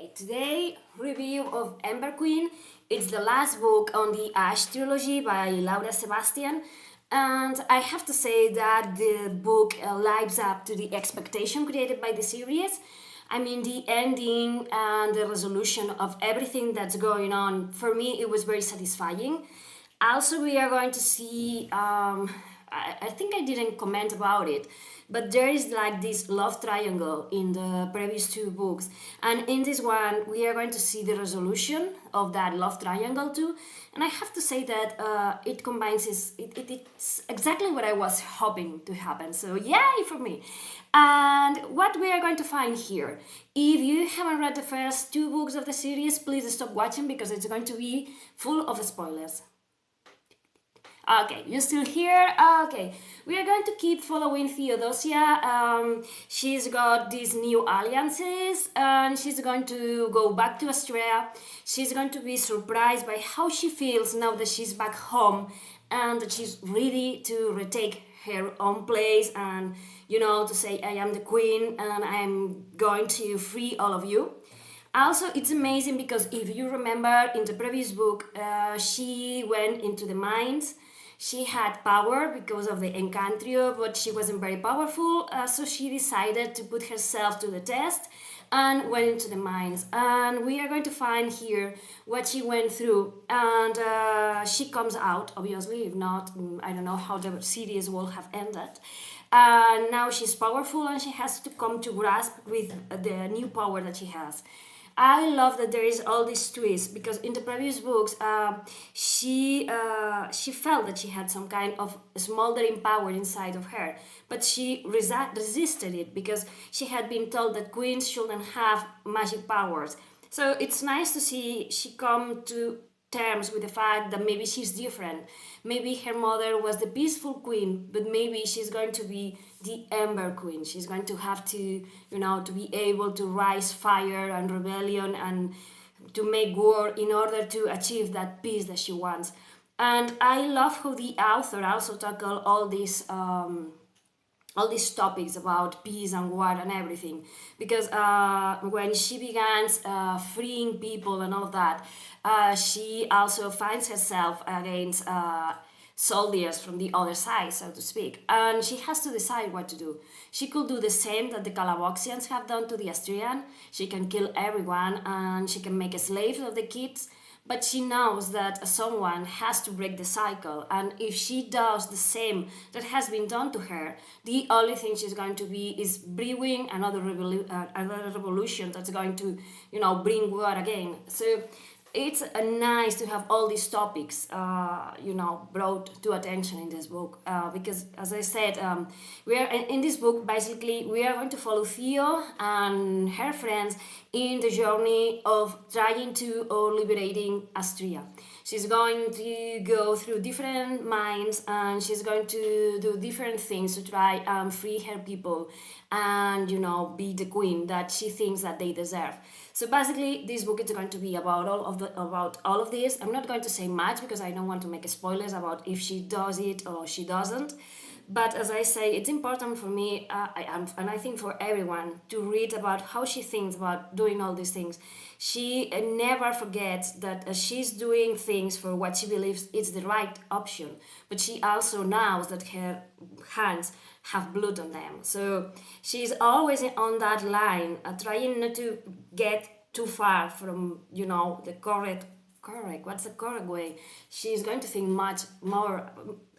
Okay, today review of Ember Queen. It's the last book on the Ash trilogy by Sebastian, and I have to say that the book lives up to the expectation created by the series. I mean, the ending and the resolution of everything that's going on, for me, it was very satisfying. Also, we are going to see, I think I didn't comment about it, but there is like this love triangle in the previous two books. And in this one, we are going to see the resolution of that love triangle too. And I have to say that it combines, it's exactly what I was hoping to happen. So yay for me. And what we are going to find here, if you haven't read the first two books of the series, please stop watching because it's going to be full of spoilers. Okay, you still here? Okay, we are going to keep following Theodosia. She's got these new alliances and she's going to go back to Astrean. She's going to be surprised by how she feels now that she's back home and that she's ready to retake her own place and, you know, to say, I am the queen and I'm going to free all of you. Also, it's amazing because if you remember in the previous book, she went into the mines. She had power because of the Encantrio, but she wasn't very powerful, so she decided to put herself to the test and went into the mines. And we are going to find here what she went through. And she comes out, obviously, if not, I don't know how the series will have ended. Now she's powerful and she has to come to grasp with the new power that she has. I love that there is all these twists because in the previous books she felt that she had some kind of smoldering power inside of her, but she resisted it because she had been told that queens shouldn't have magic powers. So it's nice to see she come to terms with the fact that maybe she's different. Maybe her mother was the peaceful queen, but maybe she's going to be the Ember Queen. She's going to have to, you know, to be able to rise fire and rebellion and to make war in order to achieve that peace that she wants. And I love how the author also tackled all these topics about peace and war and everything, because when she begins freeing people and all of that, she also finds herself against soldiers from the other side, so to speak, and she has to decide what to do. She could do the same that the Calaboxians have done to the Astrean. She can kill everyone and she can make slaves of the kids, but she knows that someone has to break the cycle, and if she does the same that has been done to her, the only thing she's going to be is brewing another revolution that's going to, you know, bring war again. So it's nice to have all these topics, you know, brought to attention in this book, because, as I said, we are in this book. Basically, we are going to follow Theo and her friends in the journey of trying to or liberating Astrea. She's going to go through different mines and she's going to do different things to try and free her people and, you know, be the queen that she thinks that they deserve. So basically, this book is going to be about all of this. I'm not going to say much because I don't want to make spoilers about if she does it or she doesn't. But as I say, it's important for me, and I think for everyone, to read about how she thinks about doing all these things. She never forgets that she's doing things for what she believes is the right option, but she also knows that her hands have blood on them. So she's always on that line, trying not to get too far from, you know, the correct, what's the correct way? She's going to think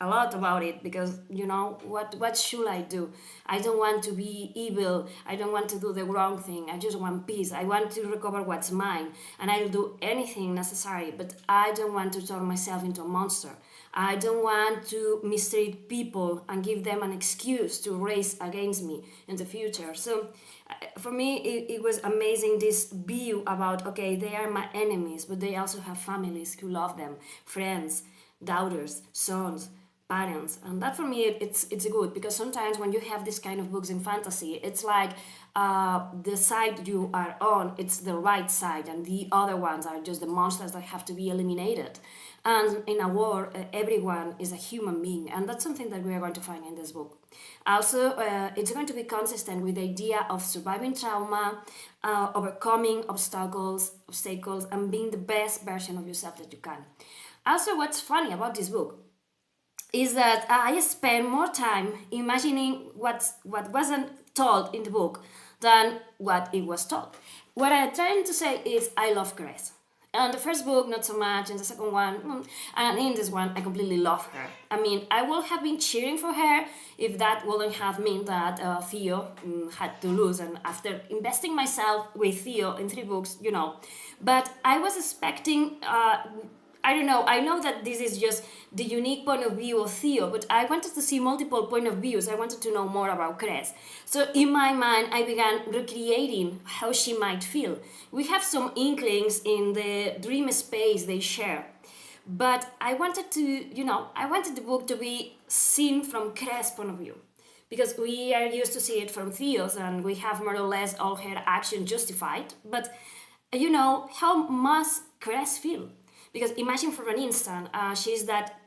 a lot about it because, you know, what should I do? I don't want to be evil. I don't want to do the wrong thing. I just want peace. I want to recover what's mine, and I'll do anything necessary, but I don't want to turn myself into a monster. I don't want to mistreat people and give them an excuse to race against me in the future. So for me, it was amazing, this view about, okay, they are my enemies, but they also have families who love them, friends, daughters, sons, parents, and that for me it's good, because sometimes when you have this kind of books in fantasy, it's like the side you are on, it's the right side, and the other ones are just the monsters that have to be eliminated. And in a war, everyone is a human being, and that's something that we are going to find in this book. Also, it's going to be consistent with the idea of surviving trauma, overcoming obstacles, and being the best version of yourself that you can. Also, what's funny about this book is that I spend more time imagining what wasn't told in the book than what it was told. What I'm trying to say is I love Grace. And the first book, not so much, and the second one, and in this one, I completely love her. I mean, I would have been cheering for her if that wouldn't have meant that Theo had to lose. And after investing myself with Theo in 3 books, but I was expecting I don't know, I know that this is just the unique point of view of Theo, but I wanted to see multiple point of views. I wanted to know more about Cress. So in my mind, I began recreating how she might feel. We have some inklings in the dream space they share. But I wanted the book to be seen from Cress' point of view. Because we are used to see it from Theo's, and we have more or less all her actions justified. But, how must Cress feel? Because imagine for an instant, she's that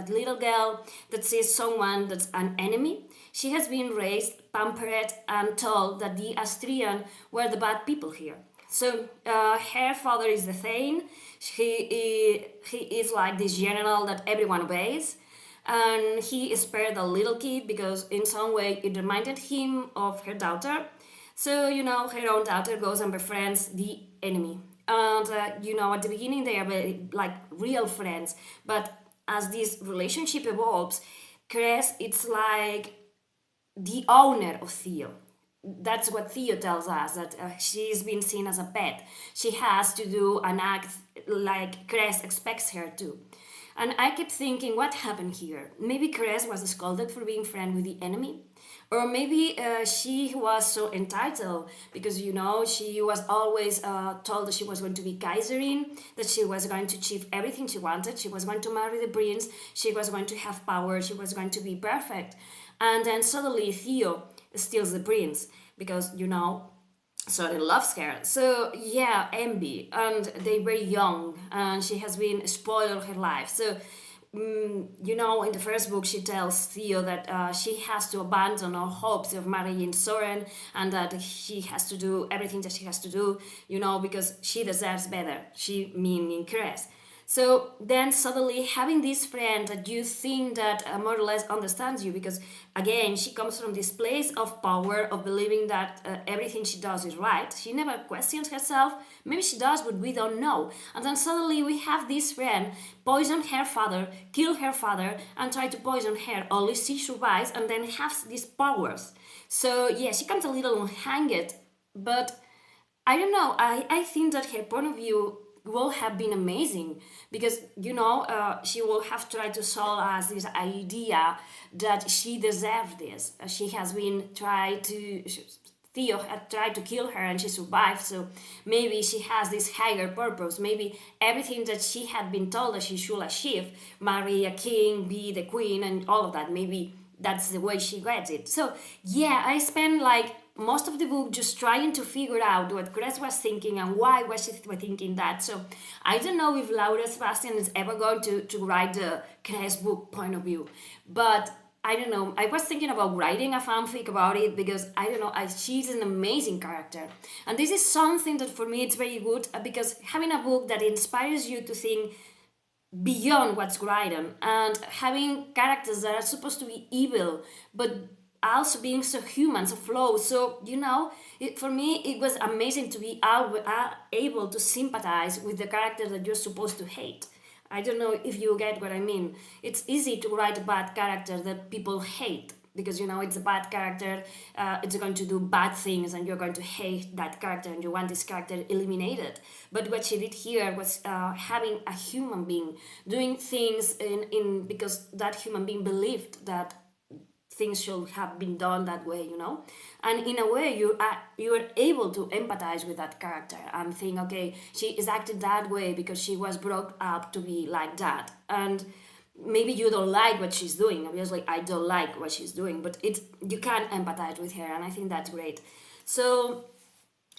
little girl that sees someone that's an enemy. She has been raised, pampered, and told that the Astrean were the bad people here. So her father is the Thane. He is like this general that everyone obeys. And he spared the little kid because in some way it reminded him of her daughter. So, her own daughter goes and befriends the enemy. And, at the beginning they are very, like, real friends. But as this relationship evolves, Cress, it's like the owner of Theo. That's what Theo tells us, that she's been seen as a pet. She has to do an act like Cress expects her to. And I kept thinking, what happened here? Maybe Cress was scolded for being friend with the enemy? Or maybe she was so entitled because, she was always told that she was going to be Kaiserin, that she was going to achieve everything she wanted. She was going to marry the prince. She was going to have power. She was going to be perfect. And then suddenly Theo steals the prince because, Soren loves her. So, yeah, envy. And they were young and she has been spoiled all her life. So, in the first book, she tells Theo that she has to abandon all hopes of marrying Soren and that she has to do everything that she has to do, because she deserves better. She meaning Cress. So then suddenly having this friend that you think that more or less understands you, because again, she comes from this place of power, of believing that everything she does is right. She never questions herself. Maybe she does, but we don't know. And then suddenly we have this friend poison her father, kill her father, and try to poison her. Only she survives and then has these powers. So yeah, she comes a little hanged, but I don't know. I think that her point of view will have been amazing because she will have tried to solve us this idea that she deserves this. She has been Theo had tried to kill her and she survived, so maybe she has this higher purpose. Maybe everything that she had been told that she should achieve, marry a king, be the queen, and all of that, maybe that's the way she gets it. So yeah, I spent like most of the book just trying to figure out what Cress was thinking and why was she thinking that. So I don't know if Laura Sebastian is ever going to write the Cress book point of view, but I don't know. I was thinking about writing a fanfic about it because I don't know. She's an amazing character, and this is something that for me it's very good because having a book that inspires you to think beyond what's written and having characters that are supposed to be evil but also being so human, so flawed. So for me it was amazing to be able to sympathize with the character that you're supposed to hate. I don't know if you get what I mean. It's easy to write a bad character that people hate because it's a bad character, it's going to do bad things and you're going to hate that character and you want this character eliminated. But what she did here was having a human being doing things in because that human being believed that things should have been done that way, and in a way you are able to empathize with that character and think, okay, she is acting that way because she was brought up to be like that. And maybe you don't like what she's doing. Obviously, I don't like what she's doing, but you can empathize with her, and I think that's great. So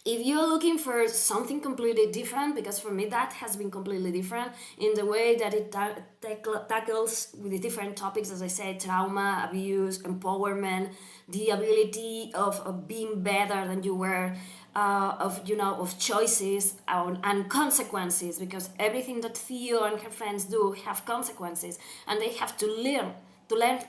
if you're looking for something completely different, because for me that has been completely different in the way that it tackles with the different topics, as I said, trauma, abuse, empowerment, the ability of being better than you were, of choices and consequences, because everything that Theo and her friends do have consequences, and they have to learn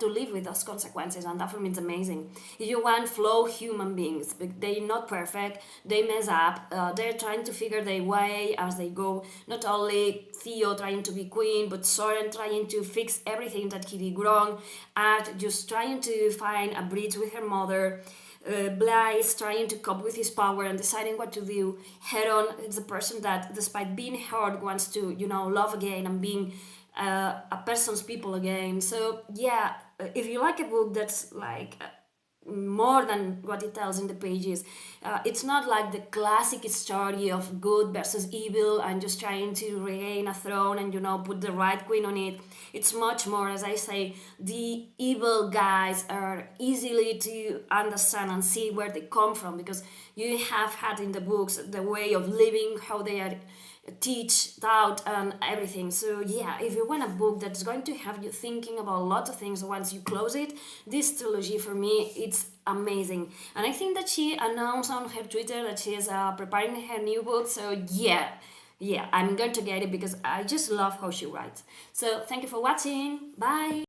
to live with those consequences, and that for me is amazing. If you want flow human beings, they're not perfect, they mess up, they're trying to figure their way as they go. Not only Theo trying to be queen, but Soren trying to fix everything that he did wrong, Art just trying to find a bridge with her mother, Blythe trying to cope with his power and deciding what to do. Heron is a person that, despite being hurt, wants to, love again and being a person's people again. So yeah, if you like a book that's like more than what it tells in the pages, it's not like the classic story of good versus evil and just trying to regain a throne and put the right queen on it. It's much more, as I say, the evil guys are easily to understand and see where they come from, because you have had in the books the way of living, how they are teach, taught, and everything. So yeah, if you want a book that's going to have you thinking about a lot of things once you close it, this trilogy for me, it's amazing. And I think that she announced on her Twitter that she is preparing her new book. So yeah, I'm going to get it because I just love how she writes. So thank you for watching. Bye.